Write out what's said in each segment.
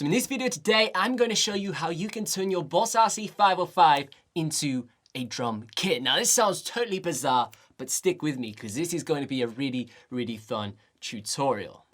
So in this video today, I'm going to show you how you can turn your Boss RC-505 into a drum kit. Now this sounds totally bizarre, but stick with me because this is going to be a really fun tutorial.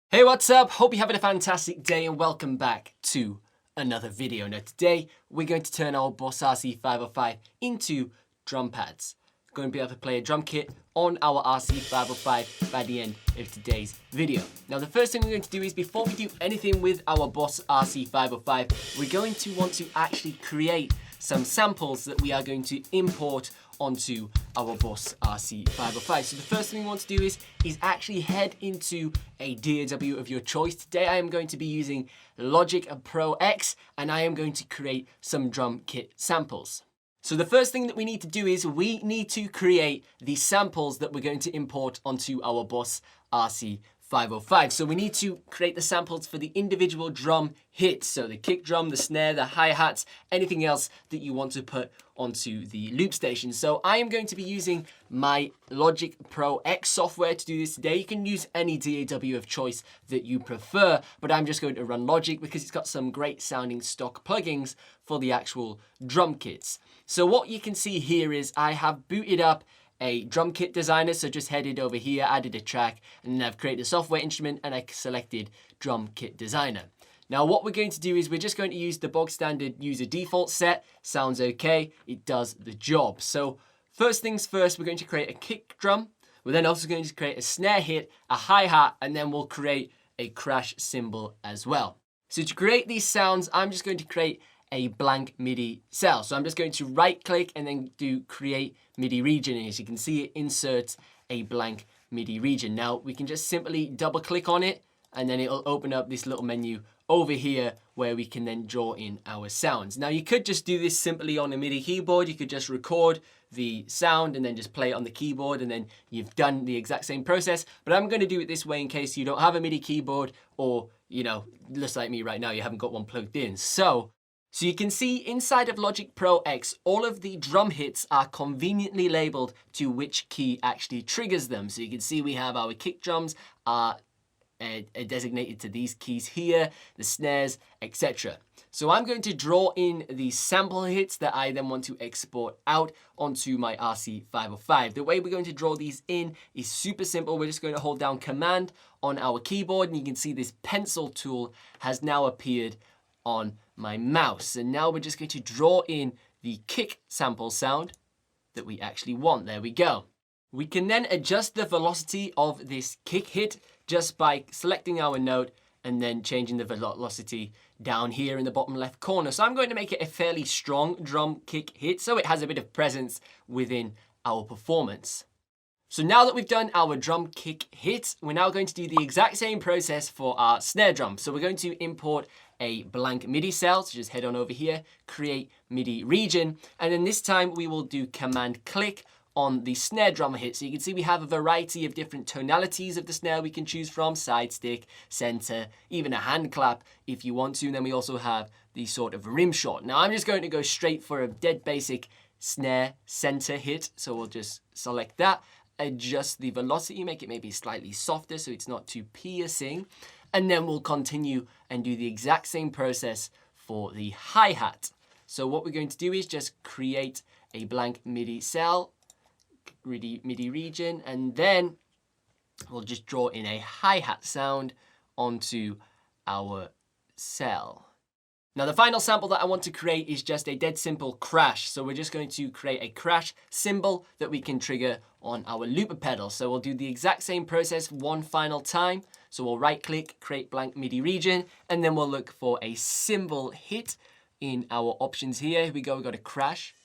Hey, what's up? Hope you're having a fantastic day and welcome back to another video. Now today, we're going to turn our Boss RC-505 into drum pads. We're going to be able to play a drum kit on our RC-505 by the end of today's video. Now the first thing we're going to do is, before we do anything with our Boss RC-505, we're going to want to actually create some samples that we are going to import onto our Boss RC-505. So the first thing we want to do is actually head into a DAW of your choice. Today I am going to be using Logic Pro X and I am going to create some drum kit samples. So the first thing that we need to do is we need to create the samples that we're going to import onto our Boss RC-505. So we need to create the samples for the individual drum hits. So the kick drum, the snare, the hi-hats, anything else that you want to put onto the loop station. So I am going to be using my Logic Pro X software to do this today. You can use any DAW of choice that you prefer, but I'm just going to run Logic because it's got some great sounding stock plugins for the actual drum kits. So what you can see here is I have booted up a drum kit designer, so just headed over here, added a track, and then I've created a software instrument and I selected drum kit designer. Now what we're going to do is we're just going to use the bog standard user default set. Sounds okay, it does the job. So first things first, we're going to create a kick drum. We're then also going to create a snare hit, a hi-hat, and then we'll create a crash cymbal as well. So to create these sounds, I'm just going to create a blank MIDI cell. So I'm just going to right click and then do create MIDI region. And as you can see, it inserts a blank MIDI region. Now we can just simply double click on it and then it'll open up this little menu over here where we can then draw in our sounds. Now you could just do this simply on a MIDI keyboard. You could just record the sound and then just play it on the keyboard and then you've done the exact same process. But I'm going to do it this way in case you don't have a MIDI keyboard or, you know, just like me right now, you haven't got one plugged in. So you can see inside of Logic Pro X, all of the drum hits are conveniently labeled to which key actually triggers them. So you can see we have our kick drums are designated to these keys here, the snares, etc. So I'm going to draw in the sample hits that I then want to export out onto my RC-505. The way we're going to draw these in is super simple. We're just going to hold down Command on our keyboard and you can see this pencil tool has now appeared on my mouse. And now we're just going to draw in the kick sample sound that we actually want. There we go. We can then adjust the velocity of this kick hit just by selecting our note and then changing the velocity down here in the bottom left corner. So I'm going to make it a fairly strong drum kick hit so it has a bit of presence within our performance. So now that we've done our drum kick hit, we're now going to do the exact same process for our snare drum. So we're going to import a blank MIDI cell, so just head on over here, create MIDI region, and then this time we will do Command Click on the snare drum hit. So you can see we have a variety of different tonalities of the snare we can choose from, side stick, center, even a hand clap if you want to, and then we also have the sort of rim shot. Now I'm just going to go straight for a dead basic snare center hit, so we'll just select that, adjust the velocity, make it maybe slightly softer so it's not too piercing, and then we'll continue and do the exact same process for the hi-hat. So what we're going to do is just create a blank MIDI cell, MIDI region, and then we'll just draw in a hi-hat sound onto our cell. Now the final sample that I want to create is just a dead simple crash. So we're just going to create a crash cymbal that we can trigger on our looper pedal. So we'll do the exact same process one final time. So we'll right click, create blank MIDI region, and then we'll look for a cymbal hit in our options here. Here we go, we've got a crash,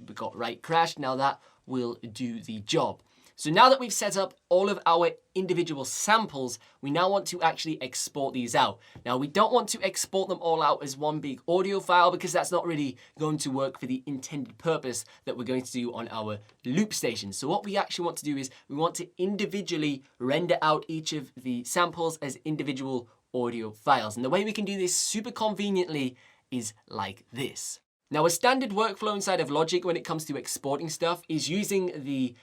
we've got right crash. Now that will do the job. So now that we've set up all of our individual samples, we now want to actually export these out. Now we don't want to export them all out as one big audio file because that's not really going to work for the intended purpose that we're going to do on our loop station. So what we actually want to do is we want to individually render out each of the samples as individual audio files. And the way we can do this super conveniently is like this. Now, a standard workflow inside of Logic when it comes to exporting stuff is using the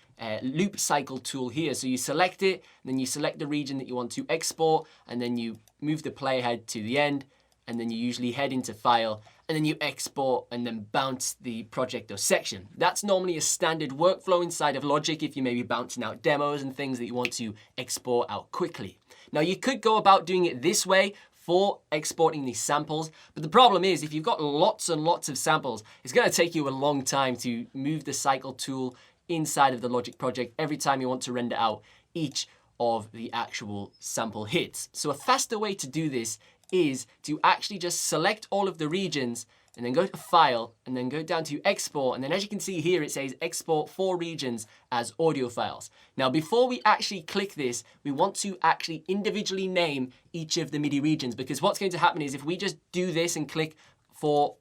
loop cycle tool here. So you select it, then you select the region that you want to export, and then you move the playhead to the end, and then you usually head into File, and then you export and then bounce the project or section. That's normally a standard workflow inside of Logic if you may be bouncing out demos and things that you want to export out quickly. Now, you could go about doing it this way for exporting these samples, but the problem is if you've got lots and lots of samples, it's going to take you a long time to move the cycle tool inside of the Logic project every time you want to render out each of the actual sample hits. So a faster way to do this is to actually just select all of the regions and then go to File and then go down to Export. And then as you can see here, it says Export 4 regions as audio files. Now, before we actually click this, we want to actually individually name each of the MIDI regions, because what's going to happen is if we just do this and click for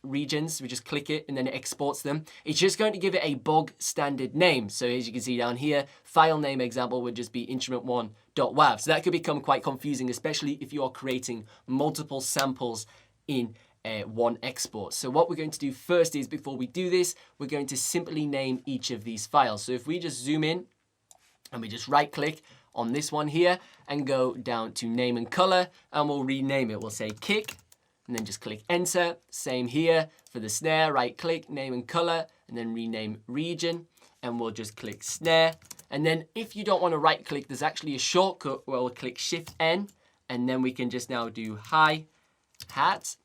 regions, we just click it and then it exports them, it's just going to give it a bog standard name. So as you can see down here, file name example would just be instrument1.wav. So that could become quite confusing, especially if you are creating multiple samples in one export. So what we're going to do first is, before we do this, we're going to simply name each of these files. So if we just zoom in and we just right click on this one here and go down to name and color, and we'll rename it. We'll say kick and then just click enter. Same here for the snare, right click, name and color, and then rename region, and we'll just click snare. And then if you don't want to right click, there's actually a shortcut where we'll click Shift N, and then we can just now do hi-hat.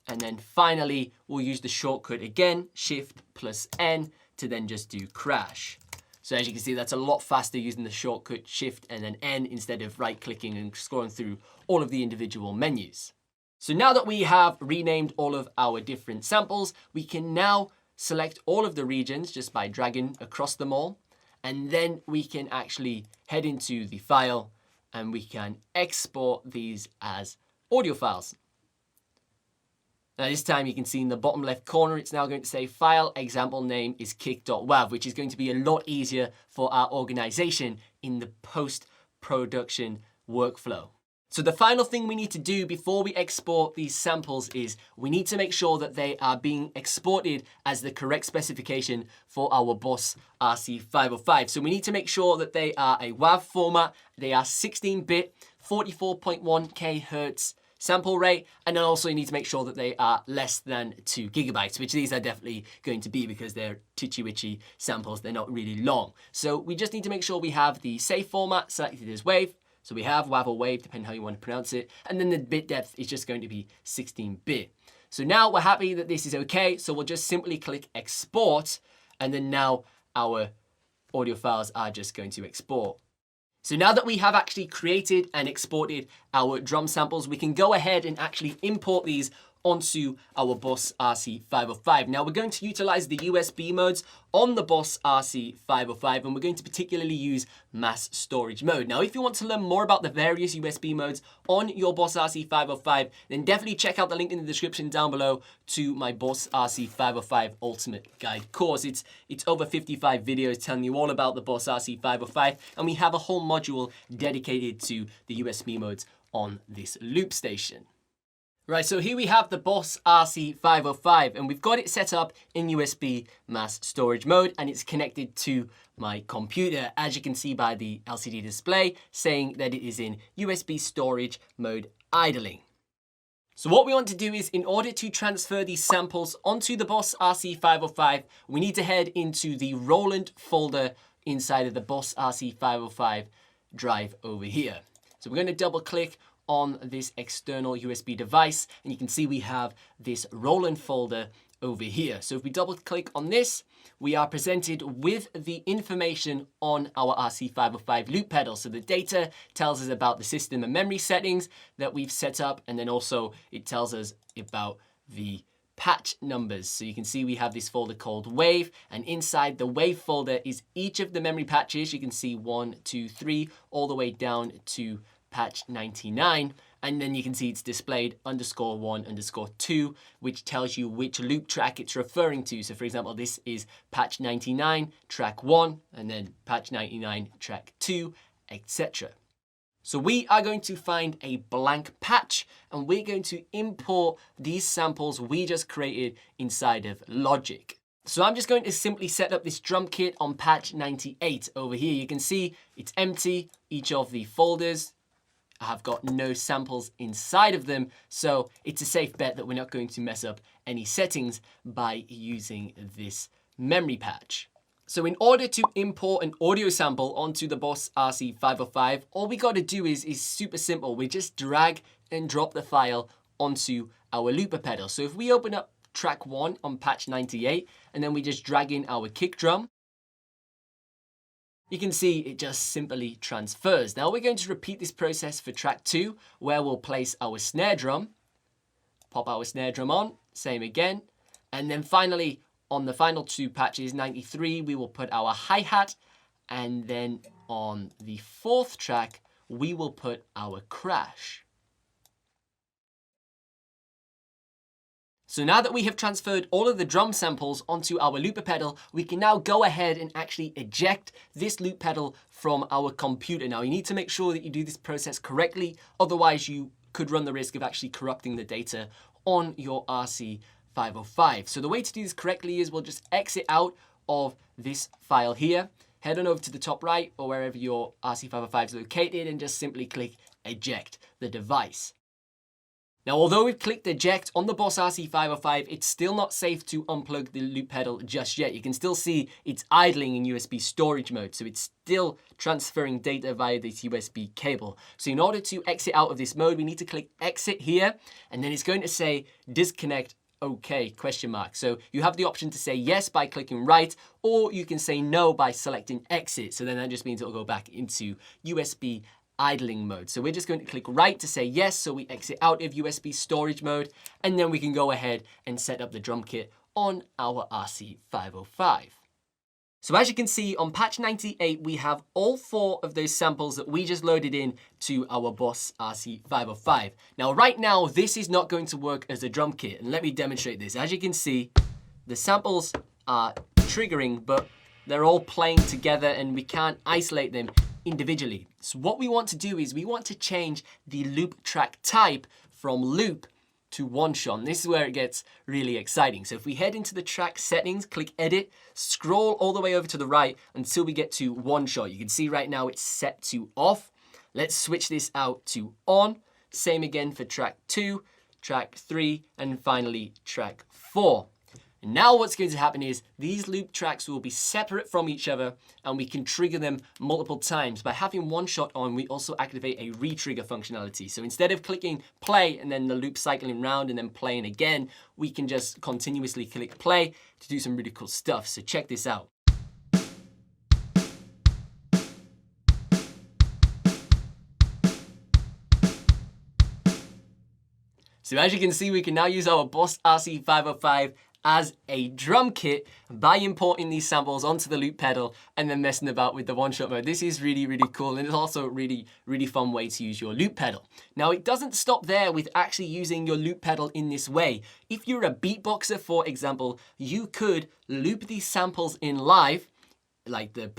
And then finally, we'll use the shortcut again, Shift plus N, to then just do crash. So as you can see, that's a lot faster using the shortcut Shift and then N instead of right clicking and scrolling through all of the individual menus. So now that we have renamed all of our different samples, we can now select all of the regions just by dragging across them all. And then we can actually head into the file and we can export these as audio files. Now this time you can see in the bottom left corner, it's now going to say file example name is kick.wav, which is going to be a lot easier for our organization in the post-production workflow. So the final thing we need to do before we export these samples is we need to make sure that they are being exported as the correct specification for our Boss RC-505. So we need to make sure that they are a WAV format, they are 16-bit, 44.1 kHz sample rate, and then also you need to make sure that they are less than 2 gigabytes, which these are definitely going to be because they're titchy-witchy samples, they're not really long. So we just need to make sure we have the safe format selected as WAV. So we have WAV or WAV, depending how you want to pronounce it, and then the bit depth is just going to be 16-bit. So now we're happy that this is okay, so we'll just simply click export, and then now our audio files are just going to export. So now that we have actually created and exported our drum samples, we can go ahead and actually import these onto our Boss RC-505. Now we're going to utilize the USB modes on the Boss RC-505, and we're going to particularly use mass storage mode. Now, if you want to learn more about the various USB modes on your Boss RC-505, then definitely check out the link in the description down below to my Boss RC-505 Ultimate Guide course. It's over 55 videos telling you all about the Boss RC-505, and we have a whole module dedicated to the USB modes on this loop station. Right, so here we have the Boss RC-505, and we've got it set up in USB mass storage mode, and it's connected to my computer, as you can see by the LCD display saying that it is in USB storage mode idling. So what we want to do is, in order to transfer these samples onto the Boss RC-505, we need to head into the Roland folder inside of the Boss RC-505 drive over here. So we're going to double click on this external USB device, and you can see we have this Roland folder over here. So if we double click on this, we are presented with the information on our RC-505 loop pedal. So the data tells us about the system and memory settings that we've set up, and then also it tells us about the patch numbers. So you can see we have this folder called Wave, and inside the Wave folder is each of the memory patches. You can see 1, 2, 3, all the way down to patch 99, and then you can see it's displayed _1_2, which tells you which loop track it's referring to. So for example, this is patch 99 track 1, and then patch 99 track 2, etc. So we are going to find a blank patch and we're going to import these samples we just created inside of Logic. So I'm just going to simply set up this drum kit on patch 98 over here. You can see it's empty, each of the folders have got no samples inside of them. So it's a safe bet that we're not going to mess up any settings by using this memory patch. So in order to import an audio sample onto the Boss RC-505, all we got to do is super simple. We just drag and drop the file onto our looper pedal. So if we open up track 1 on patch 98 and then we just drag in our kick drum, you can see it just simply transfers. Now we're going to repeat this process for track 2, where we'll place our snare drum, pop our snare drum on, same again, and then finally on the final 2 patches, 93, we will put our hi-hat, and then on the 4th track, we will put our crash. So now that we have transferred all of the drum samples onto our looper pedal, we can now go ahead and actually eject this loop pedal from our computer. Now you need to make sure that you do this process correctly, otherwise you could run the risk of actually corrupting the data on your RC-505. So the way to do this correctly is we'll just exit out of this file here, head on over to the top right or wherever your RC-505 is located and just simply click eject the device. Now, although we've clicked eject on the Boss RC-505, it's still not safe to unplug the loop pedal just yet. You can still see it's idling in USB storage mode, so it's still transferring data via this USB cable. So in order to exit out of this mode, we need to click exit here, and then it's going to say disconnect OK, question mark. So you have the option to say yes by clicking right, or you can say no by selecting exit. So then that just means it'll go back into USB idling mode. So we're just going to click right to say yes, so we exit out of USB storage mode, and then we can go ahead and set up the drum kit on our RC-505. So as you can see on patch 98, we have all 4 of those samples that we just loaded in to our Boss RC-505. Now right now, this is not going to work as a drum kit, and let me demonstrate this. As you can see, the samples are triggering, but they're all playing together and we can't isolate them individually. So what we want to do is we want to change the loop track type from loop to one shot. And this is where it gets really exciting. So if we head into the track settings, click edit, scroll all the way over to the right until we get to one shot. You can see right now it's set to off. Let's switch this out to on. Same again for track 2, track 3, and finally track 4. And now what's going to happen is these loop tracks will be separate from each other and we can trigger them multiple times. By having one shot on, we also activate a re-trigger functionality. So instead of clicking play and then the loop cycling round and then playing again, we can just continuously click play to do some really cool stuff. So check this out. So as you can see, we can now use our Boss RC-505 as a drum kit by importing these samples onto the loop pedal and then messing about with the one-shot mode. This is really, really cool, and it's also a really, really fun way to use your loop pedal. Now, it doesn't stop there with actually using your loop pedal in this way. If you're a beatboxer, for example, you could loop these samples in live, like the,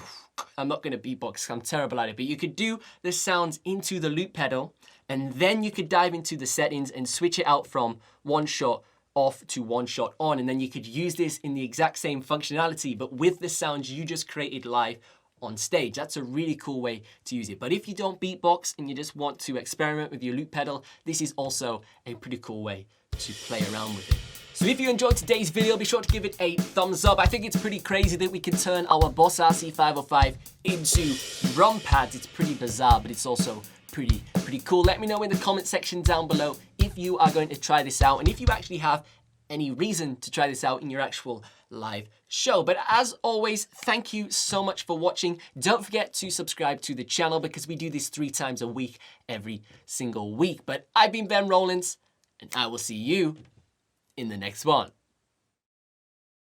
I'm not gonna beatbox, I'm terrible at it, but you could do the sounds into the loop pedal, and then you could dive into the settings and switch it out from one shot off to one shot on, and then you could use this in the exact same functionality, but with the sounds you just created live on stage. That's a really cool way to use it. But if you don't beatbox and you just want to experiment with your loop pedal, this is also a pretty cool way to play around with it. So if you enjoyed today's video, be sure to give it a thumbs up. I think it's pretty crazy that we can turn our Boss RC-505 into drum pads. It's pretty bizarre, but it's also pretty cool. Let me know in the comment section down below if you are going to try this out and if you actually have any reason to try this out in your actual live show. But as always, thank you so much for watching. Don't forget to subscribe to the channel because we do this 3 times a week, every single week. But I've been Ben Rowlands, and I will see you in the next one.